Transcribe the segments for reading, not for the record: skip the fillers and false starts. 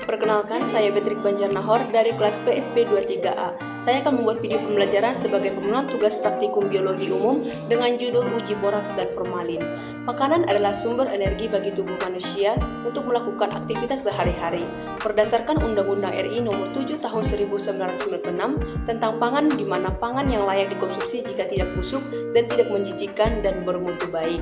Perkenalkan, saya Betrik Banjarnahor dari kelas PSB 23A. Saya akan membuat video pembelajaran sebagai pemenuhan tugas praktikum biologi umum dengan judul Uji Boraks dan Formalin. Makanan adalah sumber energi bagi tubuh manusia untuk melakukan aktivitas sehari-hari. Berdasarkan Undang-Undang RI Nomor 7 Tahun 1996 tentang pangan, di mana pangan yang layak dikonsumsi jika tidak busuk dan tidak menjijikan dan bermutu baik.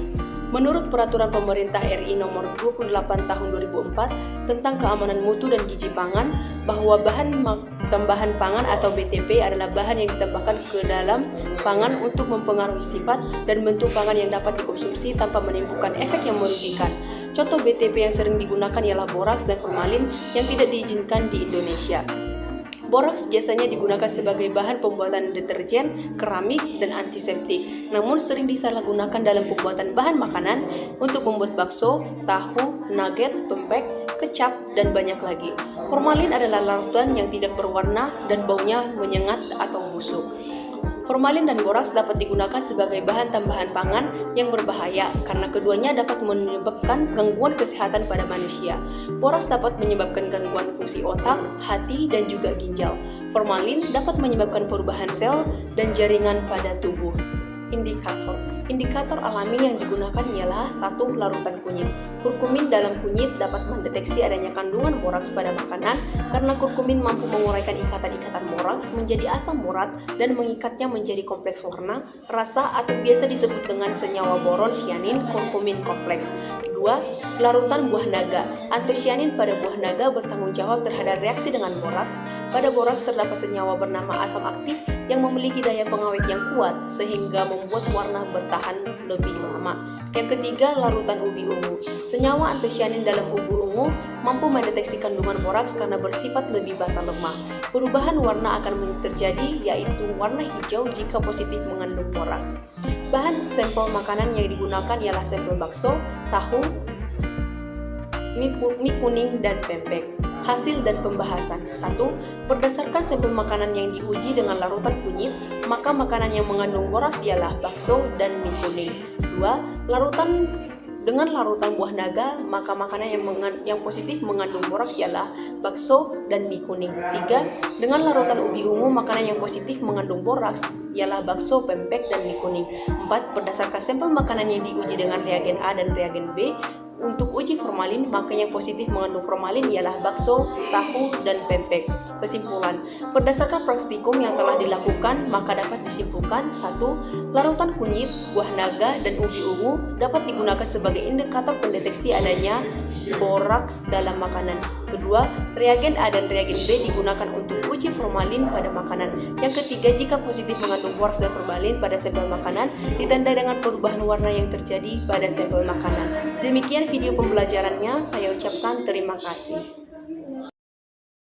Menurut Peraturan Pemerintah RI Nomor 28 Tahun 2004 tentang keamanan mutu dan gizi pangan, bahwa bahan tambahan pangan atau BTP adalah bahan yang ditambahkan ke dalam pangan untuk mempengaruhi sifat dan bentuk pangan yang dapat dikonsumsi tanpa menimbulkan efek yang merugikan. Contoh BTP yang sering digunakan ialah boraks dan formalin yang tidak diizinkan di Indonesia. Boraks biasanya digunakan sebagai bahan pembuatan deterjen, keramik, dan antiseptik, namun sering disalahgunakan dalam pembuatan bahan makanan untuk membuat bakso, tahu, nugget, pempek, kecap, dan banyak lagi. Formalin adalah larutan yang tidak berwarna dan baunya menyengat atau busuk. Formalin dan boraks dapat digunakan sebagai bahan tambahan pangan yang berbahaya karena keduanya dapat menyebabkan gangguan kesehatan pada manusia. Boraks dapat menyebabkan gangguan fungsi otak, hati, dan juga ginjal. Formalin dapat menyebabkan perubahan sel dan jaringan pada tubuh. Indikator alami yang digunakan ialah 1. Larutan kunyit. Kurkumin dalam kunyit dapat mendeteksi adanya kandungan boraks pada makanan karena kurkumin mampu menguraikan ikatan-ikatan boraks menjadi asam borat dan mengikatnya menjadi kompleks warna, rasa, atau biasa disebut dengan senyawa boron sianin kurkumin kompleks. 2. Larutan buah naga. Antosianin pada buah naga bertanggung jawab terhadap reaksi dengan boraks. Pada boraks terdapat senyawa bernama asam aktif yang memiliki daya pengawet yang kuat sehingga membuat warna bertahan lebih lama. Yang ketiga, larutan ubi ungu. Senyawa antosianin dalam ubi ungu mampu mendeteksi kandungan boraks karena bersifat lebih basah lemah. Perubahan warna akan terjadi, yaitu warna hijau jika positif mengandung boraks. Bahan sampel makanan yang digunakan ialah sampel bakso, tahu, mie kuning, dan pempek. Hasil dan pembahasan. 1. Berdasarkan sampel makanan yang diuji dengan larutan kunyit, maka makanan yang mengandung boraks ialah bakso dan mie kuning. 2. Dengan larutan buah naga, maka makanan yang positif mengandung boraks ialah bakso dan mie kuning. 3. Dengan larutan ubi ungu, makanan yang positif mengandung boraks ialah bakso, pempek, dan mie kuning. 4. Berdasarkan sampel makanan yang diuji dengan reagen A dan reagen B, untuk uji formalin, maka yang positif mengandung formalin ialah bakso, tahu, dan pempek. Kesimpulan, berdasarkan praktikum yang telah dilakukan, maka dapat disimpulkan: 1. Larutan kunyit, buah naga, dan ubi ungu dapat digunakan sebagai indikator pendeteksi adanya boraks dalam makanan. Kedua, reagen A dan reagen B digunakan untuk uji formalin pada makanan. Yang ketiga, jika positif mengandung boraks dan formalin pada sampel makanan, ditandai dengan perubahan warna yang terjadi pada sampel makanan. Demikian video pembelajarannya, saya ucapkan terima kasih.